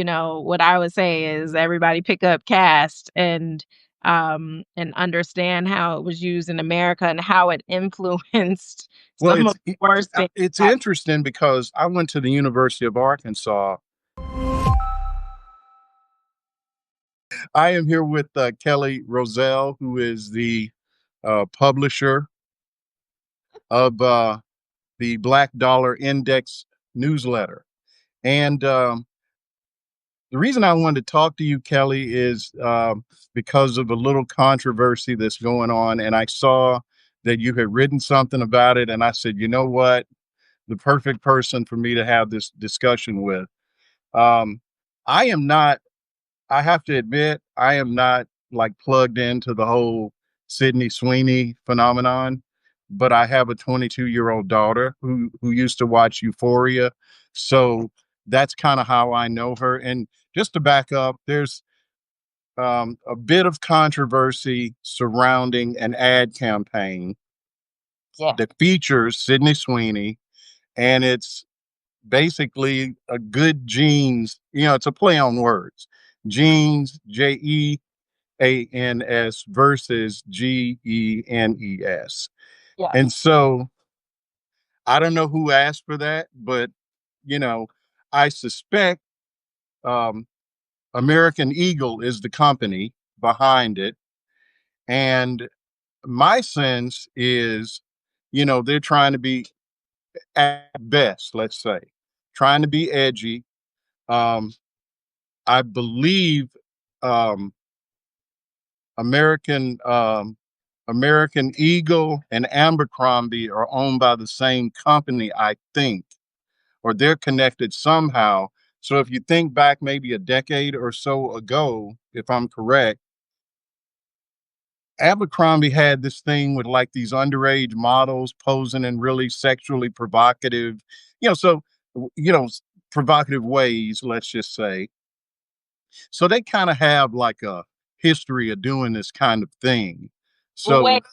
what I would say is everybody pick up caste and understand how it was used in America and how it influenced Well, some of the worst things. it's interesting because I went to the University of Arkansas. I am here with Kelle Rozell, who is the publisher of the Black Dollar Index newsletter. And the reason I wanted to talk to you, Kelle, is because of a little controversy that's going on. And I saw that you had written something about it. And I said, you know what? The perfect person for me to have this discussion with. Um, I am not, I have to admit, I am not like plugged into the whole Sydney Sweeney phenomenon, but I have a 22-year-old daughter who used to watch Euphoria. So that's kind of how I know her. And just to back up, there's a bit of controversy surrounding an ad campaign Yeah. that features Sydney Sweeney, and it's basically a good genes, it's a play on words. Genes, Jeans versus Genes. Yeah. And so I don't know who asked for that, but you know, I suspect um, American Eagle is the company behind it. And my sense is, they're trying to be, at best, let's say, trying to be edgy. Um, I believe um, American American Eagle and Abercrombie are owned by the same company, I think, or they're connected somehow. So if you think back maybe a decade or so ago, if I'm correct, Abercrombie had this thing with like these underage models posing in really sexually provocative, so you know, provocative ways, let's just say. So they kind of have like a history of doing this kind of thing. Well, So wait,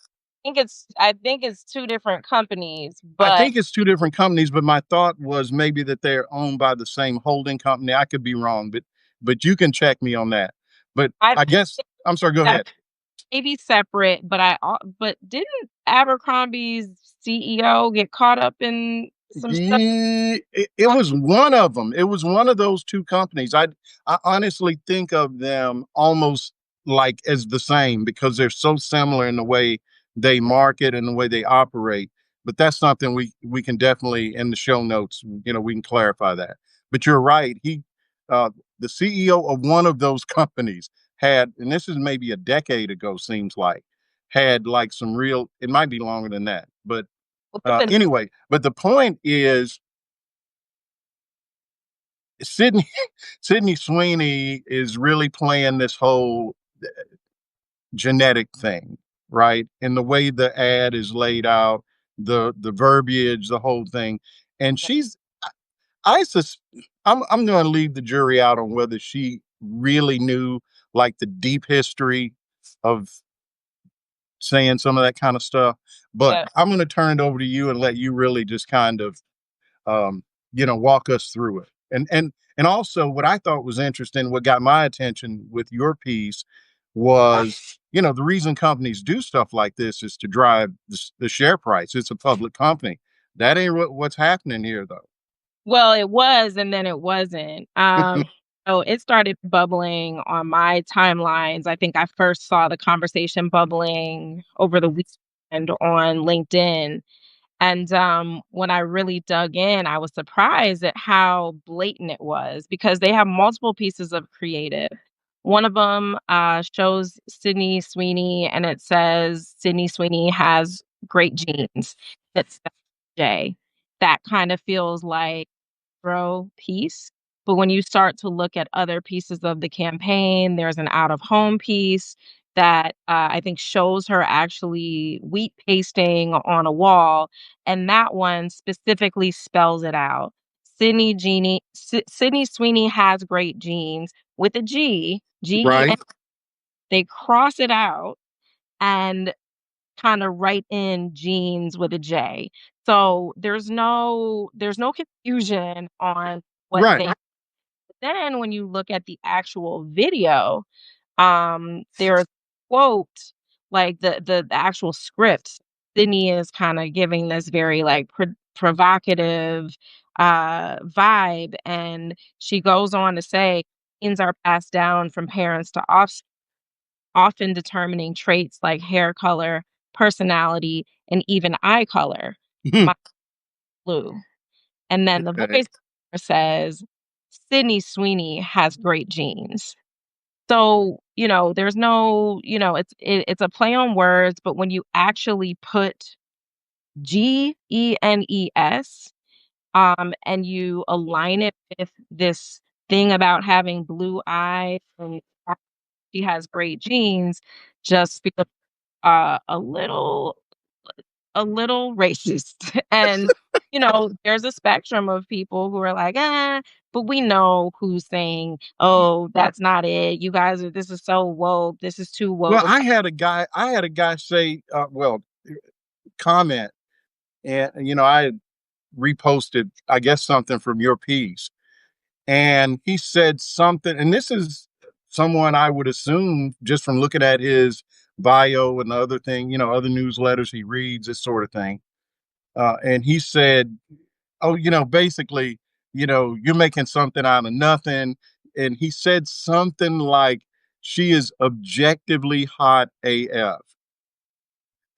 I think it's two different companies, I but think it's two different companies, but my thought was maybe that they're owned by the same holding company. I could be wrong, but you can check me on that. But I I guess I'm sorry, go that ahead. may be separate. But didn't Abercrombie's CEO get caught up in some stuff? Yeah, it was one of them. It was one of those two companies. I honestly think of them almost like as the same because they're so similar in the way they market and the way they operate. But that's something we can definitely in the show notes, we can clarify that. But you're right. Uh, the CEO of one of those companies had, and this is maybe a decade ago, seems like, had like some real. It might be longer than that, but Listen, anyway, but the point is Sydney Sydney Sweeney is really playing this whole genetic thing, right? And the way the ad is laid out, the verbiage, the whole thing. And I sus I'm going to leave the jury out on whether she really knew like the deep history of saying some of that kind of stuff. But yeah. I'm going to turn it over to you and let you really just kind of um, walk us through it. And also what I thought was interesting, what got my attention with your piece was, the reason companies do stuff like this is to drive the share price. It's a public company. That ain't what's happening here, though. Well, it was, and then it wasn't. So it started bubbling on my timelines. I think I first saw the conversation bubbling over the weekend on LinkedIn. And when I really dug in, I was surprised at how blatant it was because they have multiple pieces of creative. One of them shows Sydney Sweeney, and it says Sydney Sweeney has great genes. It's J. That kind of feels like piece. But when you start to look at other pieces of the campaign, there's an out of home piece that I think shows her actually wheat pasting on a wall. And that one specifically spells it out. Sydney Sweeney has great genes with a G, Right. and they cross it out and kind of write in genes with a J. So there's no confusion on what Right. they then when you look at the actual video, there's quote, like the actual script, Sydney is kinda giving this very, like, provocative, vibe, and she goes on to say, "Genes are passed down from parents to often determining traits like hair color, personality, and even eye color. My blue." And then the Okay. voice says, "Sydney Sweeney has great genes." So, there's no, it's a play on words, but when you actually put GENES, and you align it with this thing about having blue eyes and she has great genes, just feel a little racist. And, there's a spectrum of people who are like, but we know who's saying, oh, that's not it. You guys are, this is so woke. This is too Well, woke. I had a guy say, comment, and I had reposted, I guess, something from your piece, and he said something, and this is someone I would assume just from looking at his bio and the other thing, other newsletters he reads, this sort of thing. And he said, "Oh, basically, you're making something out of nothing." And he said something like, "She is objectively hot AF."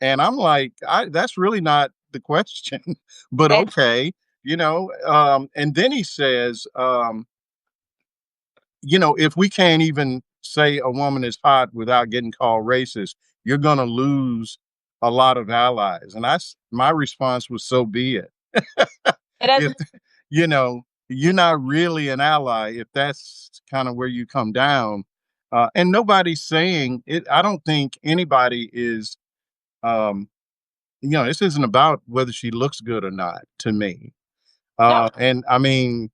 And I'm like, that's really not the question, but And okay, and then he says, if we can't even say a woman is hot without getting called racist, you're going to lose a lot of allies. And my response was, so be it. it If, doesn't, you're not really an ally if that's kind of where you come down. And nobody's saying it. I don't think anybody is, um, this isn't about whether she looks good or not to me. no, And I mean,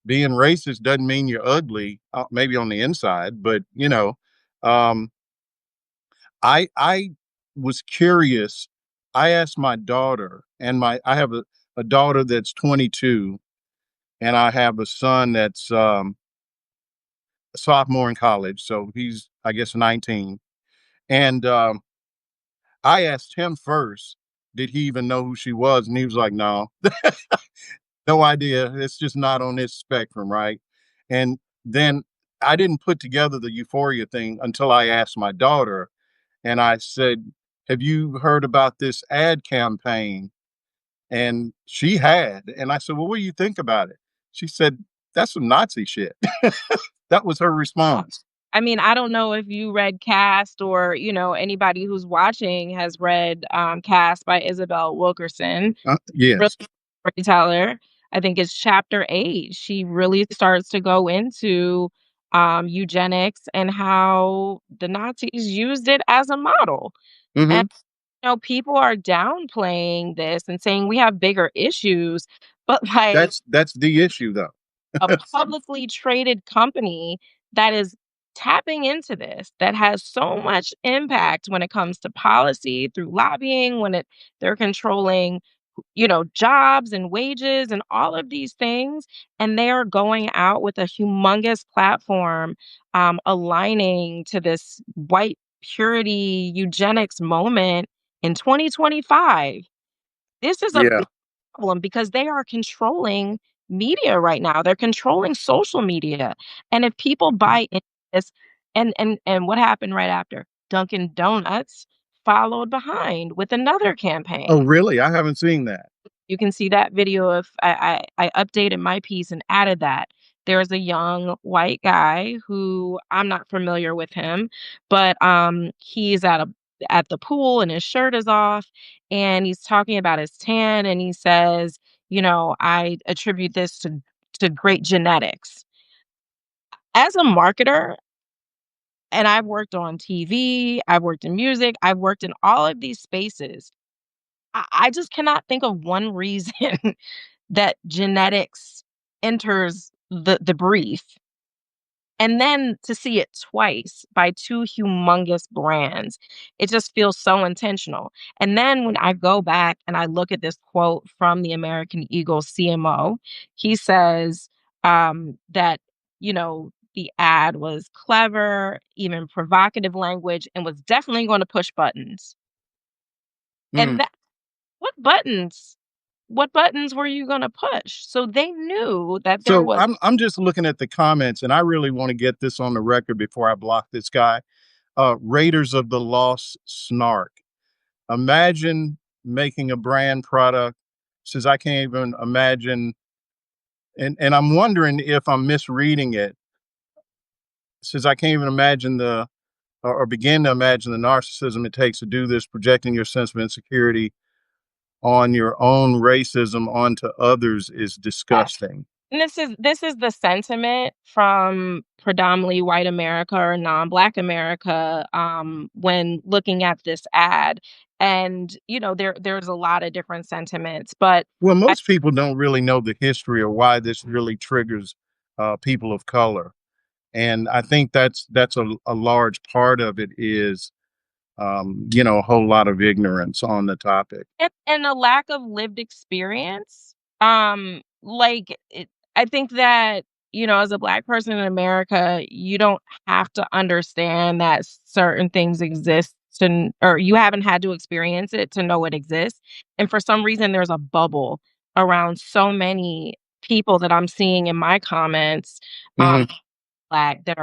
being racist doesn't mean you're ugly, maybe on the inside, but um, I was curious. I asked my daughter, and I have a daughter that's 22, and I have a son that's a sophomore in college, so he's, I guess, 19. And I asked him first, did he even know who she was? And he was like, no, no idea. It's just not on this spectrum, right? And then I didn't put together the euphoria thing until I asked my daughter, and I said, "Have you heard about this ad campaign?" And she had, and I said, "Well, what do you think about it?" She said, "That's some Nazi shit." That was her response. I mean, I don't know if you read Cast or, anybody who's watching has read Cast by Isabel Wilkerson. Really Yes. storyteller. I think it's chapter 8. She really starts to go into eugenics and how the Nazis used it as a model. And Hmm. people are downplaying this and saying we have bigger issues, but like That's the issue, though. a publicly traded company that is tapping into this, that has so much impact when it comes to policy through lobbying, they're controlling, jobs and wages and all of these things, and they are going out with a humongous platform, aligning to this white purity eugenics moment in 2025. This is a Yeah. big problem because they are controlling media right now. They're controlling social media. And if people buy into this, and what happened right after? Dunkin' Donuts followed behind with another Oh, campaign. really? I haven't seen that. You can see that video of I updated my piece and added that. There's a young white guy who I'm not familiar with him, but he's at the pool and his shirt is off and he's talking about his tan and he says, I attribute this to great genetics. As a marketer, and I've worked on TV, I've worked in music, I've worked in all of these spaces. I just cannot think of one reason that genetics enters the brief, and then to see it twice by 2 humongous brands, it just feels so intentional. And then when I go back and I look at this quote from the American Eagle CMO, he says, that the ad was clever, even provocative language, and was definitely going to push buttons. Mm. And that what buttons? What buttons were you going to push? So they knew that there So was. I'm just looking at the comments, and I really want to get this on the record before I block this guy. Raiders of the Lost Snark. Imagine making a brand product. Says I can't even imagine, and I'm wondering if I'm misreading it. Says I can't even imagine or begin to imagine the narcissism it takes to do this, projecting your sense of insecurity on your own racism onto others is disgusting. And this is the sentiment from predominantly white America or non-Black America, when looking at this ad. And, there's a lot of different sentiments, but Well, I most people don't really know the history or why this really triggers people of color, and I think that's a large part of it is a whole lot of ignorance on the topic. and a lack of lived experience. I think that, as a Black person in America, you don't have to understand that certain things exist or you haven't had to experience it to know it exists. And for some reason, there's a bubble around so many people that I'm seeing in my comments. Um, Hmm. Black that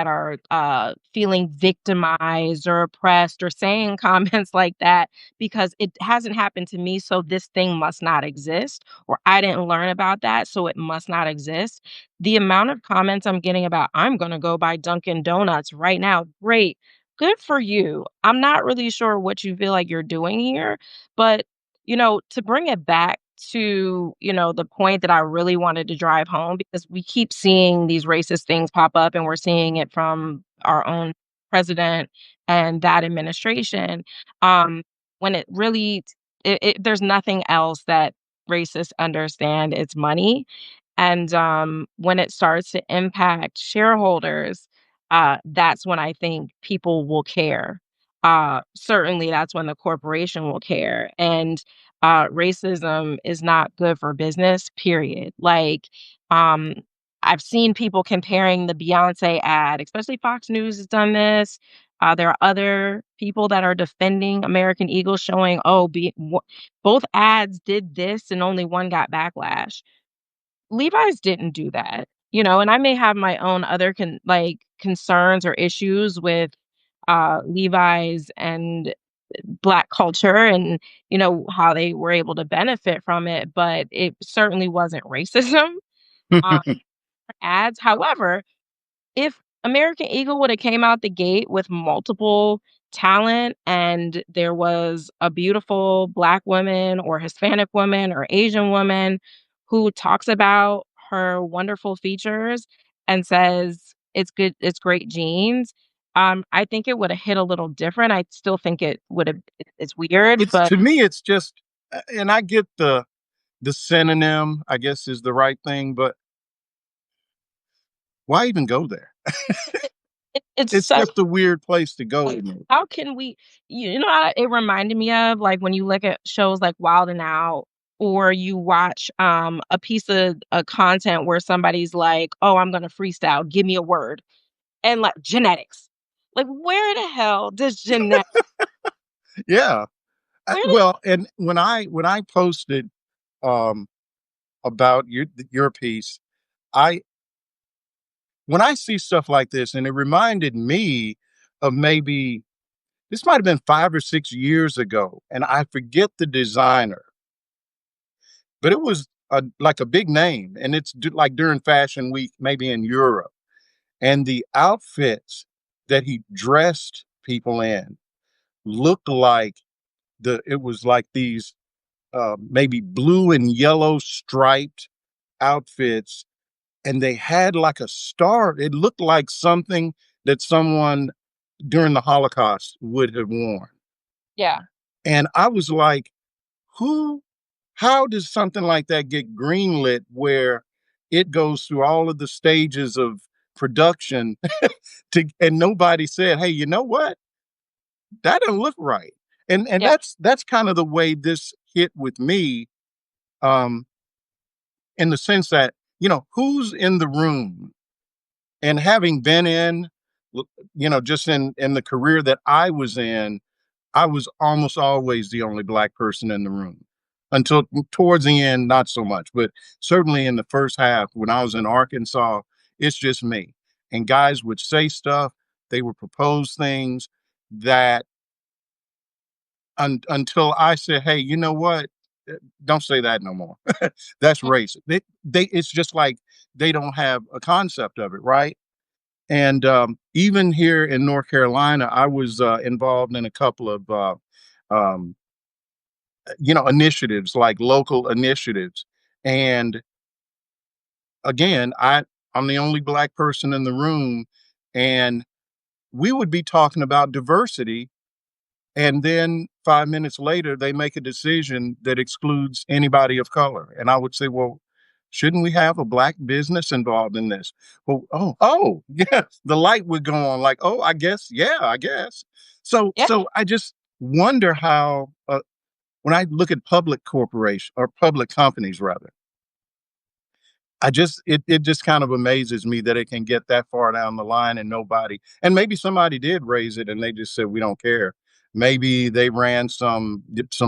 are feeling victimized or oppressed or saying comments like that because it hasn't happened to me, so this thing must not exist, or I didn't learn about that, so it must not exist. The amount of comments I'm getting about, "I'm gonna go buy Dunkin' Donuts right now." Great. Good for you. I'm not really sure what you feel like you're doing here, but, to bring it back to, the point that I really wanted to drive home, because we keep seeing these racist things pop up and we're seeing it from our own president and that administration. Um, when it really, there's nothing else that racists understand. It's money. And when it starts to impact shareholders, that's when I think people will care. Certainly, that's when the corporation will care. And racism is not good for business, period. Um, I've seen people comparing the Beyonce ad, especially Fox News has done this. There are other people that are defending American Eagle, showing, oh, both ads did this and only one got backlash. Levi's didn't do that, and I may have my own other concerns or issues with Levi's and Black culture and, how they were able to benefit from it, but it certainly wasn't racism, um, ads. However, if American Eagle woulda came out the gate with multiple talent and there was a beautiful Black woman or Hispanic woman or Asian woman who talks about her wonderful features and says, it's great genes," I think it woulda hit a little different. I still think it's weird, It's but to me, it's just, and I get the synonym, I guess is the right thing, but why even go there? it's It's such. just a weird place to go to me. How can we how it reminded me of, like, when you look at shows like Wild and Out, or you watch, a piece of, content where somebody's like, "Oh, I'm gonna freestyle, give me a word," and, like, genetics. Like, where the hell does genetic Yeah. where the Well, and when I posted um, about your piece, I when I see stuff like this, and it reminded me of maybe this might have been 5 or 6 years ago, and I forget the designer, but it was like a big name, and it's like during Fashion Week, maybe in Europe, and the outfits that he dressed people in looked like it was like these maybe blue and yellow striped outfits, and they had like a star. It looked like something that someone during the Holocaust would have worn. Yeah, And I was like, who, how does something like that get greenlit where it goes through all of the stages of production and nobody said, hey, you know what? That doesn't look right. And yeah, that's kind of the way this hit with me, um, in the sense that, who's in the room? And having been in, just in the career that I was in, I was almost always the only black person in the room until towards the end, not so much, but certainly in the first half when I was in Arkansas, it's just me. And guys would say stuff, they would propose things that until I said, "Hey, you know what? Don't say that no more. That's racist." It's just like they don't have a concept of it, right? And even here in North Carolina, I was involved in a couple of um, initiatives, like local initiatives. And again, I'm the only black person in the room, and we would be talking about diversity, and then 5 minutes later, they make a decision that excludes anybody of color. And I would say, well, shouldn't we have a black business involved in this? Well, oh, yeah, the light would go on like, oh, I guess, yeah, I guess. So, Yeah. I just wonder how, when I look at public corporation or public companies rather, it just kind of amazes me that it can get that far down the line and nobody, and maybe somebody did raise it and they just said we don't care. Maybe they ran some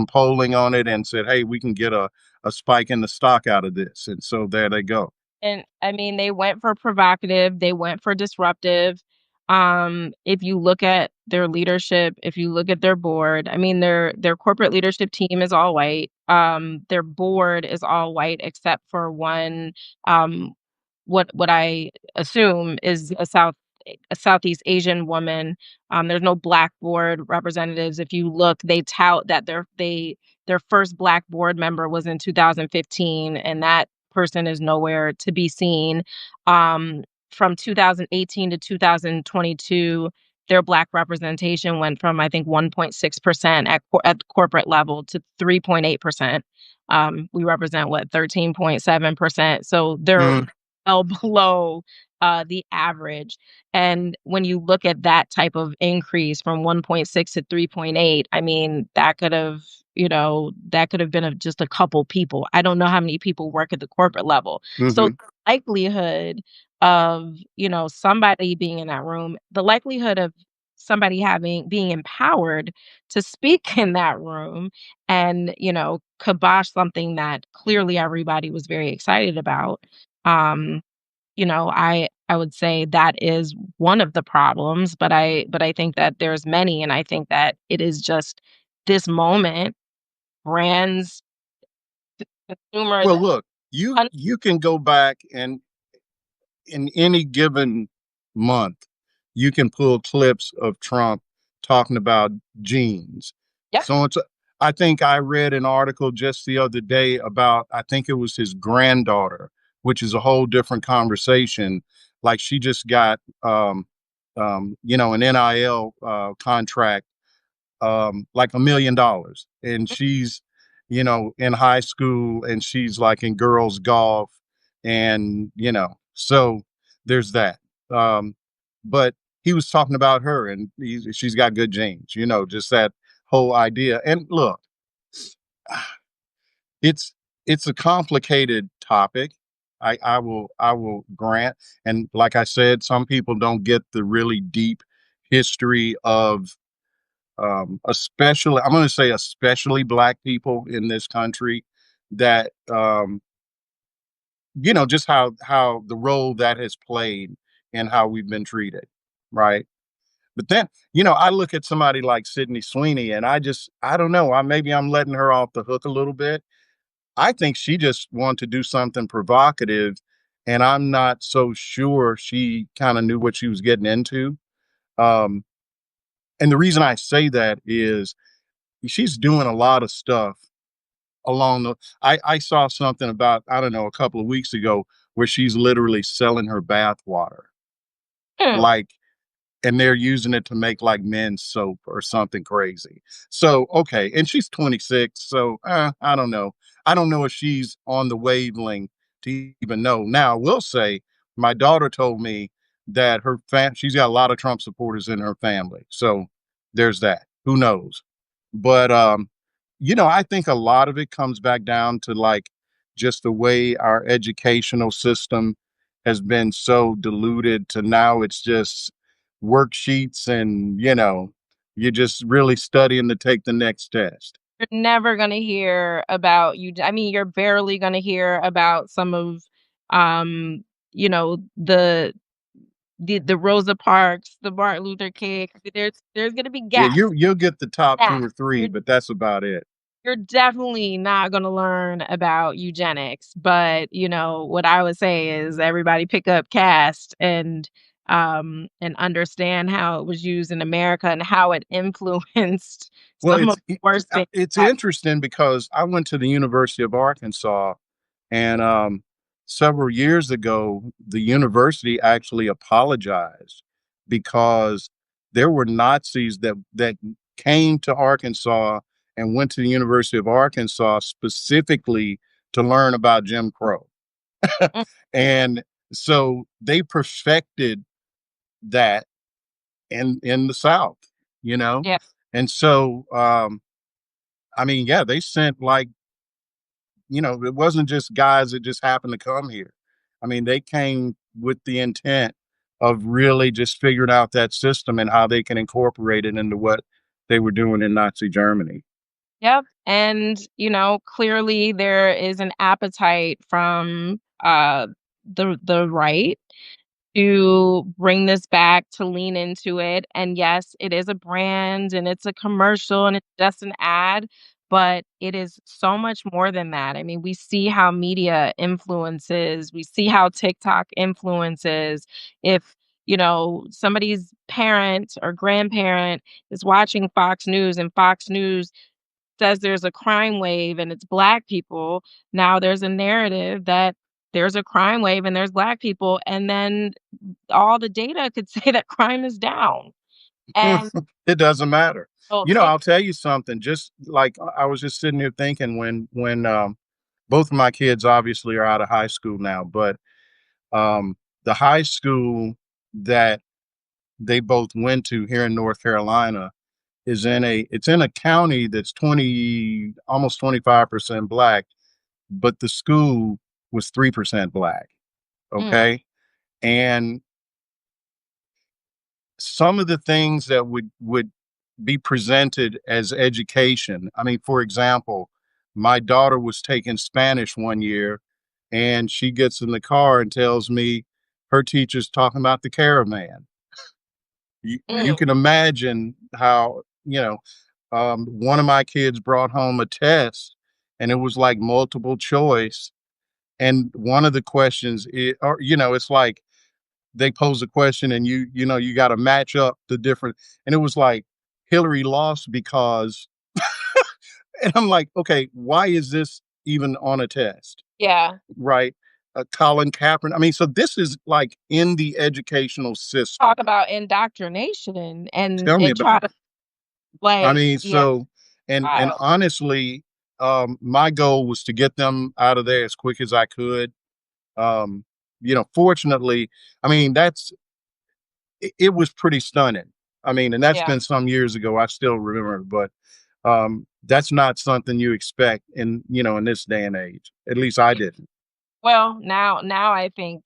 polling on it and said, hey, we can get a spike in the stock out of this. And so there they go. And I mean, they went for provocative, they went for disruptive. If you look at their leadership, if you look at their board, I mean, their corporate leadership team is all white. Their board is all white except for one, um, what I assume is a Southeast Asian woman. There's no black board representatives. If you look, they tout that their first black board member was in 2015, and that person is nowhere to be seen. From 2018 to 2022, their black representation went from I think 1.6% at corporate level to 3.8%. We represent what 13.7%. So they're Mm, well below the average. And when you look at that type of increase from 1.6 to 3.8, I mean, that could have been of just a couple people. I don't know how many people work at the corporate level. So hmm. the likelihood of, somebody being in that room, the likelihood of somebody being empowered to speak in that room and, kibosh something that clearly everybody was very excited about. Um, I would say that is one of the problems, but I think that there's many, and I think that it is just this moment, brands, consumers, Well, look, and you can go back and in any given month, you can pull clips of Trump talking about genes. yeah. So I think I read an article just the other day about, I think it was his granddaughter, which is a whole different conversation. Like she just got, an NIL contract, like $1 million, and she's, in high school, and she's like in girls golf, and so there's that. Um, but he was talking about her, and she's got good genes, just that whole idea. And look, it's it's a complicated topic. I will grant, and like I said, some people don't get the really deep history of, especially, I'm going to say especially black people in this country, that just how the role that has played and how we've been treated, right? But then, I look at somebody like Sydney Sweeney, and I don't know, maybe I'm letting her off the hook a little bit. I think she just wanted to do something provocative, and I'm not so sure she kind of knew what she was getting into. Um, and the reason I say that is she's doing a lot of stuff along the I saw something about, I don't know, a couple of weeks ago, where she's literally selling her bath water. Hmm. Like, and they're using it to make like men's soap or something crazy. So, okay, and she's 26, so I don't know. I don't know if she's on the wavelength to even know. Now, I will say, my daughter told me that she's got a lot of Trump supporters in her family. So there's that. Who knows? But I think a lot of it comes back down to like just the way our educational system has been so diluted to now it's just worksheets and, you're just really studying to take the next test. You're never gonna hear about I mean, you're barely gonna hear about some of, um, the Rosa Parks, the Martin Luther King. There's gonna be Yeah, gaps, you'll get the top two gaps. or three, You're but that's about it. you're definitely not gonna learn about eugenics, but, what I would say is everybody pick up CAST and understand how it was used in America and how it influenced Well, some of the worst things it's that interesting because I went to the University of Arkansas, and several years ago, the university actually apologized because there were Nazis that came to Arkansas and went to the University of Arkansas specifically to learn about Jim Crow. mm, And so they perfected that in the South, you know? yeah. And so I mean, yeah, they sent like, it wasn't just guys that just happened to come here. I mean, they came with the intent of really just figuring out that system and how they can incorporate it into what they were doing in Nazi Germany. Yep, and, clearly there is an appetite from, the right to bring this back, to lean into it, and yes, it is a brand, and it's a commercial, and it's just an ad, but it is so much more than that. I mean, we see how media influences, we see how TikTok influences. If, somebody's parent or grandparent is watching Fox News and Fox News says there's a crime wave and it's black people, now there's a narrative that there's a crime wave and there's black people, and then all the data could say that crime is down. And It doesn't matter. so take I'll tell you something. Just like I was just sitting here thinking when both of my kids obviously are out of high school now, but the high school that they both went to here in North Carolina it's in a county that's 20 almost 25% black, but the school was 3% black. mm, Okay. And some of the things that would be presented as education. I mean, for example, my daughter was taking Spanish one year and she gets in the car and tells me her teacher's talking about the caravan. You mm, can imagine how, one of my kids brought home a test and it was like multiple choice. And one of the questions, it's like they pose a question and you got to match up the different. And it was like Hillary lost because, and I'm like, okay, why is this even on a test? yeah, Right. Colin Kaepernick. I mean, so this is like in the educational system. talk about indoctrination and Tell me about try it. to, I like, mean, yeah, so and wild. honestly, my goal was to get them out of there as quick as I could. Um, fortunately, I mean, it was pretty stunning. I mean, and that's Yeah. been some years ago. I still remember, but that's not something you expect in this day and age. At least I didn't. Well, now I think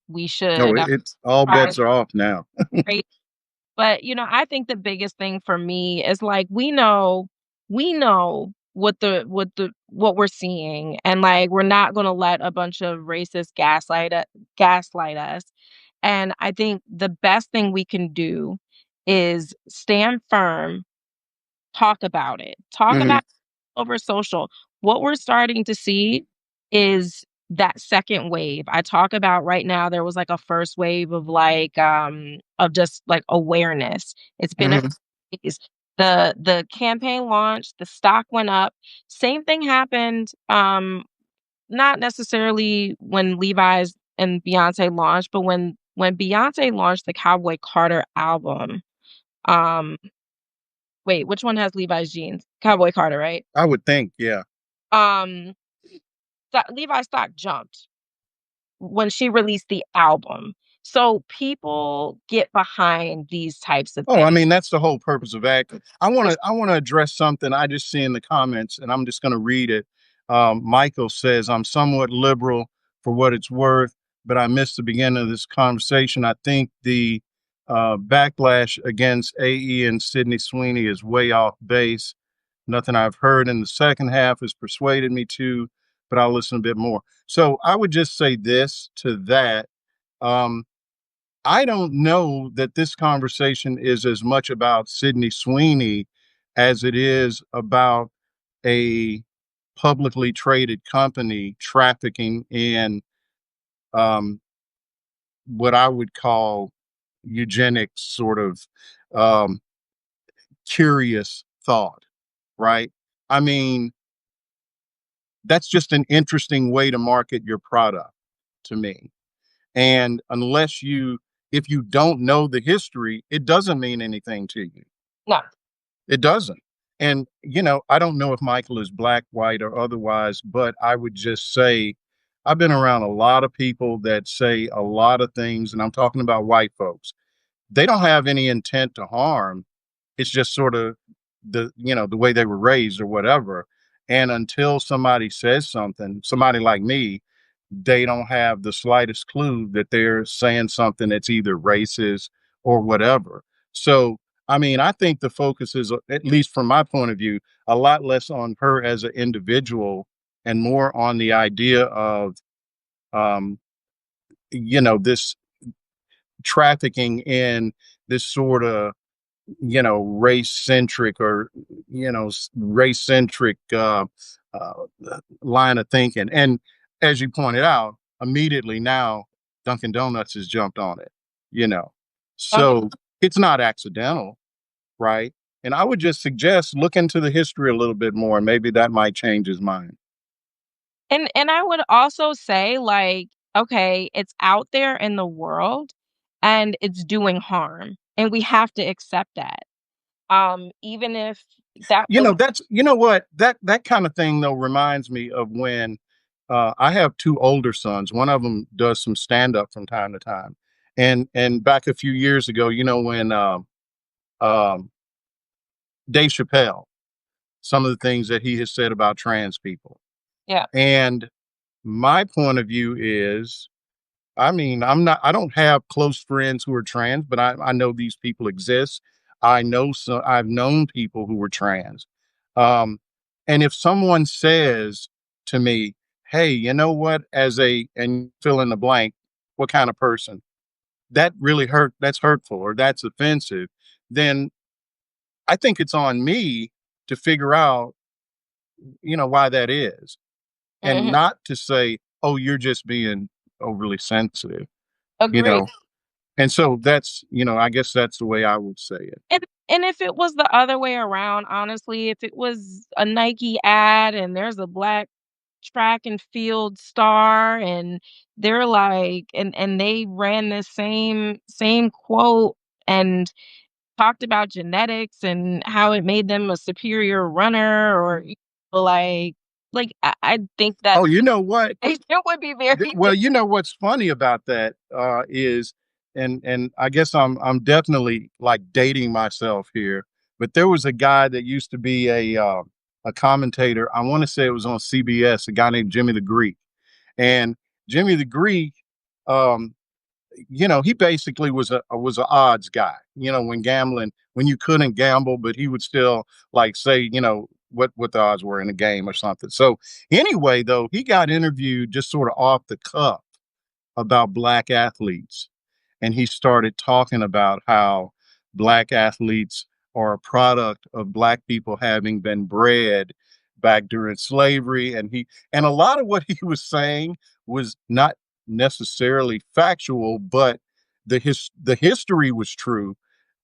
we No, should, it's all try bets are off now. But, I think the biggest thing for me is like we know what we're seeing, and like we're not gonna let a bunch of racist gaslight us. And I think the best thing we can do is stand firm, talk about it. Talk Hmm. about over social. What we're starting to see is that second wave. I talk about right now there was like a first wave of of just like awareness. It's been a Hmm. phase. The campaign launched, the stock went up. Same thing happened not necessarily when Levi's and Beyonce launched, but when Beyonce launched the Cowboy Carter album. Um wait, which one has Levi's jeans? Cowboy Carter, right? I would think, yeah. Um Levi's stock jumped when she released the album. So people get behind these types of Oh, I things. mean, that's the whole purpose of acting. I want to address something I just see in the comments, and I'm just going to read it. Michael says, "I'm somewhat liberal for what it's worth. but I missed the beginning of this conversation. I think the backlash against AE and Sydney Sweeney is way off base. Nothing I've heard in the second half has persuaded me to, but I'll listen a bit more. So I would just say this to that. Um, I don't know that this conversation is as much about Sydney Sweeney as it is about a publicly traded company trafficking in um, what I would call eugenics sort of um, curious thought, right? I mean, that's just an interesting way to market your product to me. And if you don't know the history, it doesn't mean anything to you. No. It doesn't. And, I don't know if Michael is black, white, or otherwise, but I would just say I've been around a lot of people that say a lot of things, and I'm talking about white folks. They don't have any intent to harm. It's just sort of the way they were raised or whatever. And until somebody says something, somebody like me, they don't have the slightest clue that they're saying something that's either racist or whatever. So, I mean, I think the focus is, at least from my point of view, a lot less on her as an individual and more on the idea of, um, this trafficking in this sort of race centric or race centric uh, line of thinking. And as you pointed out, immediately now Dunkin' Donuts has jumped on it. You know, Oh, so it's not accidental, right? And I would just suggest look into the history a little bit more, and maybe that might change his mind. and I would also say, like, okay, it's out there in the world and it's doing harm, and we have to accept that. Even if that was That's what that kind of thing though reminds me of when I have two older sons. One of them does some stand up from time to time, and back a few years ago, when um, Dave Chappelle, some of the things that he has said about trans people, yeah. and my point of view is I mean, I don't have close friends who are trans, but I know these people exist. I've known people who were trans. Um, and if someone says to me, hey, you know what, and fill in the blank, what kind of person, that's hurtful or that's offensive, then I think it's on me to figure out, why that is. And Mhm. not to say, oh, you're just being overly sensitive, you Agree. know, And so I guess that's the way I would say it. And if it was the other way around, honestly, if it was a Nike ad and there's a black track and field star and they're like and they ran this same quote and talked about genetics and how it made them a superior runner or I think that Oh, you know what? it would be very Well, what's funny about that is, and I guess I'm definitely like dating myself here, but there was a guy that used to be a commentator. I want to say it was on CBS. A guy named Jimmy the Greek, and Jimmy the Greek. Um, he basically was an odds guy. When gambling, when you couldn't gamble, but he would still like say, what the odds were in a game or something. So anyway, though, he got interviewed just sort of off the cuff about black athletes, and he started talking about how black athletes are a product of black people having been bred back during slavery. And a lot of what he was saying was not necessarily factual, but the history was true.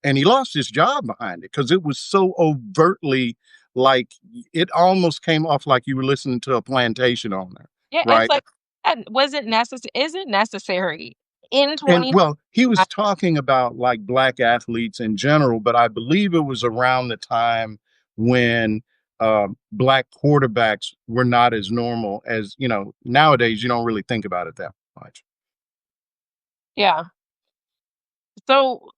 And he lost his job behind it because it was so overtly, like, it almost came off like you were listening to a plantation owner, yeah, it's right? like that wasn't necessary isn't necessary in And 20. well, he was talking about like black athletes in general, but I believe it was around the time when black quarterbacks were not as normal as, nowadays you don't really think about it that much. Yeah. So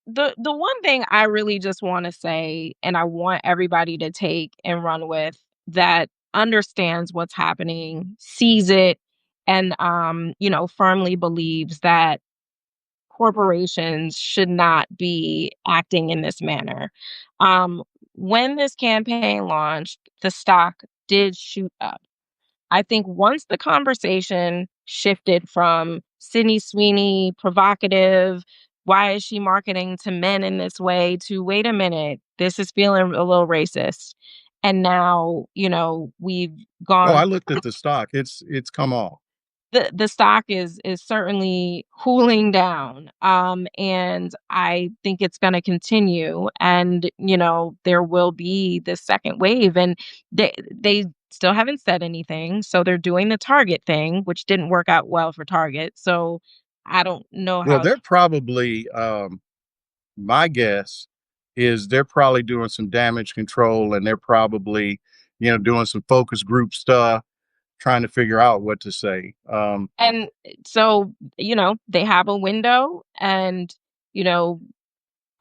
the one thing I really just want to say and I want everybody to take and run with that understands what's happening, sees it and firmly believes that corporations should not be acting in this manner. Um, when this campaign launched, the stock did shoot up. I think once the conversation shifted from Sydney Sweeney, provocative, why is she marketing to men in this way, to wait a minute, this is feeling a little racist. And now, we've Oh, I gone looked at the stock. It's come off. the stock is certainly cooling down, and I think it's going to continue, and there will be this second wave, and they still haven't said anything, so they're doing the Target thing, which didn't work out well for Target. So I don't know Well, how. they're probably my guess is they're probably doing some damage control, and they're probably, doing some focus group stuff, trying to figure out what to say. And so they have a window, and you know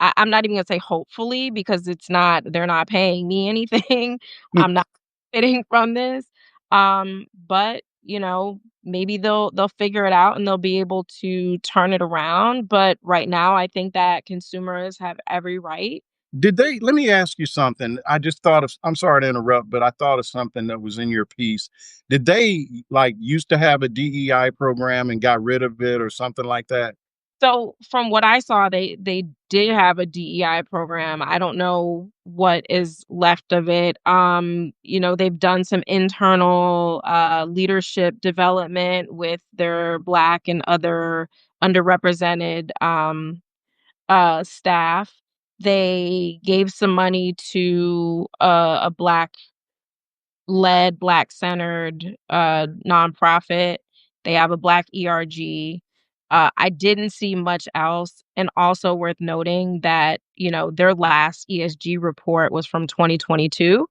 I'm not even gonna say hopefully, because they're not paying me anything. I'm not benefiting from this. But maybe they'll figure it out and they'll be able to turn it around. But right now I think that consumers have every right. Did they let me ask you something. I just thought of I'm sorry to interrupt, but I thought of something that was in your piece. Did they like used to have a DEI program and got rid of it or something like that? So from what I saw, they did have a DEI program. I don't know what is left of it. They've done some internal leadership development with their Black and other underrepresented staff. They gave some money to a Black-led, Black-centered nonprofit. They have a Black ERG. I didn't see much else, and also worth noting that, their last ESG report was from 2022.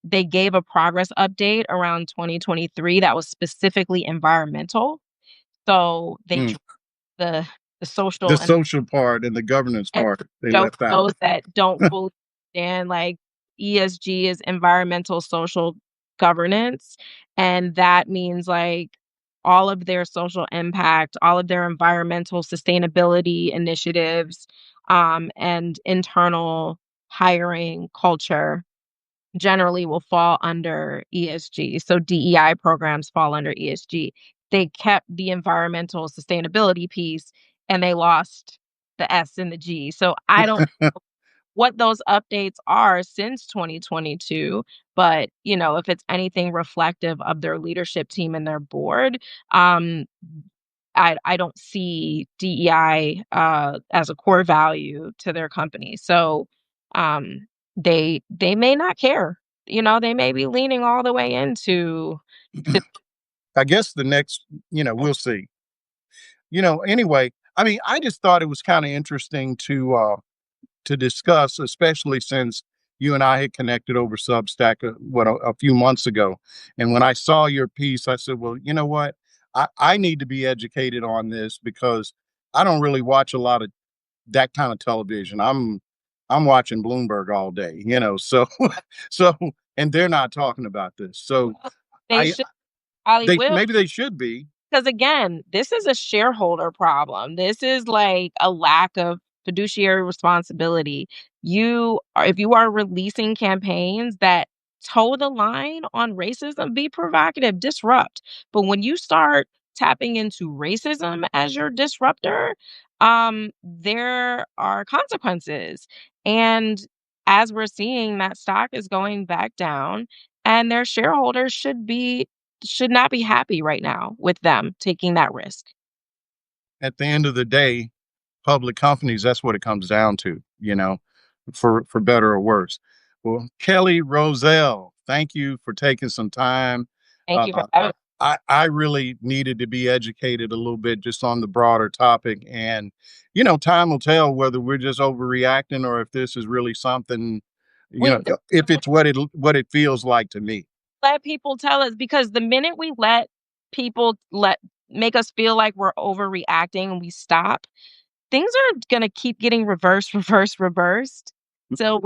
They gave a progress update around 2023 that was specifically environmental. So they Mm. dropped the the The social social part and the governance and part they show left out. those that don't fully understand, like, ESG is environmental social governance, and that means, like, all of their social impact, all of their environmental sustainability initiatives, and internal hiring culture generally will fall under ESG. So DEI programs fall under ESG. They kept the environmental sustainability piece and they lost the S and the G. So I don't know what those updates are since 2022, but if it's anything reflective of their leadership team and their board, um, I don't see DEI as a core value to their company. So they may not care. They may be leaning all the way into I guess the next, we'll see. Anyway, I mean, I just thought it was kind of interesting to discuss, especially since you and I had connected over Substack a few months ago. And when I saw your piece, I said, well, you know what? I need to be educated on this because I don't really watch a lot of that kind of television. I'm watching Bloomberg all day, so so and they're not talking about this. So they I should probably they will. maybe they should be. 'Cause again, this is a shareholder problem. This is like a lack of fiduciary responsibility. If you are releasing campaigns that toe the line on racism, be provocative, disrupt. But when you start tapping into racism as your disruptor, there are consequences. And as we're seeing, that stock is going back down, and their shareholders should not be happy right now with them taking that risk. At the end of the day, public companies, that's what it comes down to, for better or worse. Well, Kelly Rozell, thank you for taking some time. Thank you for Uh, having. I really needed to be educated a little bit just on the broader topic. And, time will tell whether we're just overreacting or if this is really something, We if it's what it feels like to me. let people tell us, because the minute we let people let make us feel like we're overreacting and we stop, things are gonna keep getting reversed, reversed, reversed. So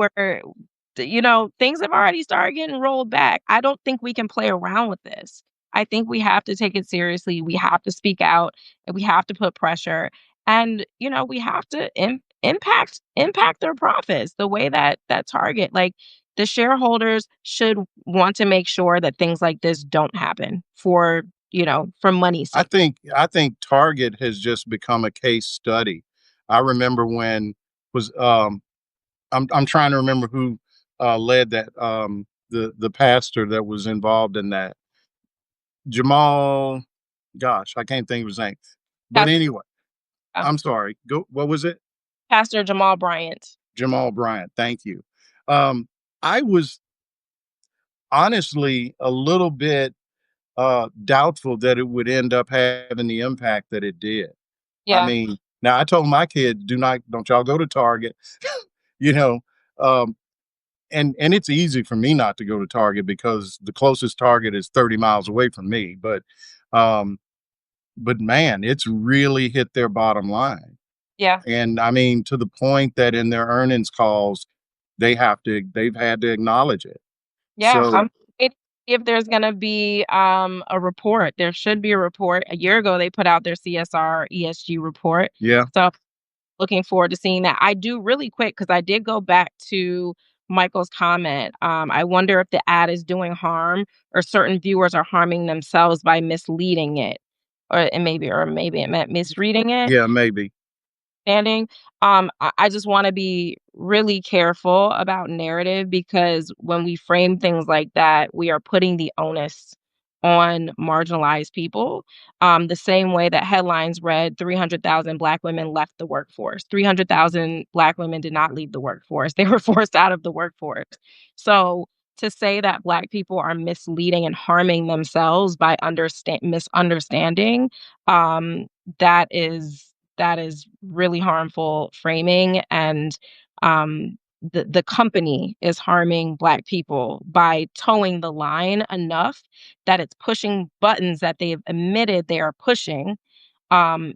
things have already started getting rolled back. I don't think we can play around with this. I think we have to take it seriously. We have to speak out and we have to put pressure. And, we have to impact their profits the way that Target, like the shareholders should want to make sure that things like this don't happen for money's I sake. think I think Target has just become a case study. I remember when was I'm trying to remember who led that the pastor that was involved in that. Jamal, gosh, I can't think of his name. But Pas- anyway, uh, I'm sorry. Go, what was it? Pastor Jamal Bryant. Jamal Bryant. Thank you. I was honestly a little bit doubtful that it would end up having the impact that it did. I Yeah, mean, now I told my kids, don't y'all go to Target, you know, um, and it's easy for me not to go to Target because the closest Target is 30 miles away from me. Um, but man, it's really hit their bottom line. yeah. And I mean, to the point that in their earnings calls, they've had to acknowledge it. Yeah, So waiting to see if there's gonna be, a report. There should be a report. A year ago, they put out their CSR ESG report, yeah, so looking forward to seeing that. I do really quick because I did go back to Michael's comment. I wonder if the ad is doing harm or certain viewers are harming themselves by misleading it, or maybe it meant misreading it. yeah, maybe. Understanding. I just want to be really careful about narrative because when we frame things like that, we are putting the onus on marginalized people. The same way that headlines read 300,000 Black women left the workforce. 300,000 Black women did not leave the workforce. They were forced out of the workforce. So to say that Black people are misleading and harming themselves by misunderstanding, um, that is really harmful framing, and the company is harming Black people by towing the line enough that it's pushing buttons that they've admitted they are pushing. um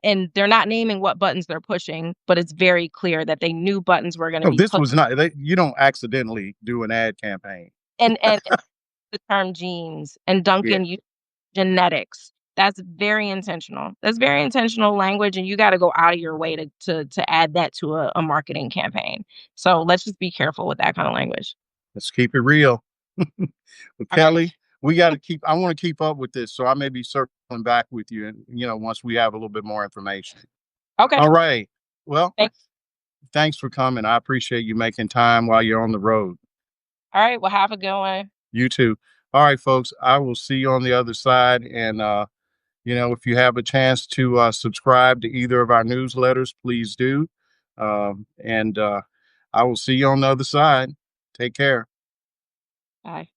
and they're not naming what buttons they're pushing, but it's very clear that they knew buttons were going to No, be this pushed. was not. You don't accidentally do an ad campaign. And the term genes and Yeah, Duncan genetics. That's very intentional. That's very intentional language, and you gotta go out of your way to add that to a marketing campaign. So let's just be careful with that kind of language. let's keep it real. Well, Okay. Kelly, we got to keep. I want to keep up with this, so I may be circling back with you, and once we have a little bit more information. Okay. All right. Well, Thanks. thanks for coming. I appreciate you making time while you're on the road. All right. Well, have a good one. You too. All right, folks. I will see you on the other side. And if you have a chance to subscribe to either of our newsletters, please do. And I will see you on the other side. Take care. Bye.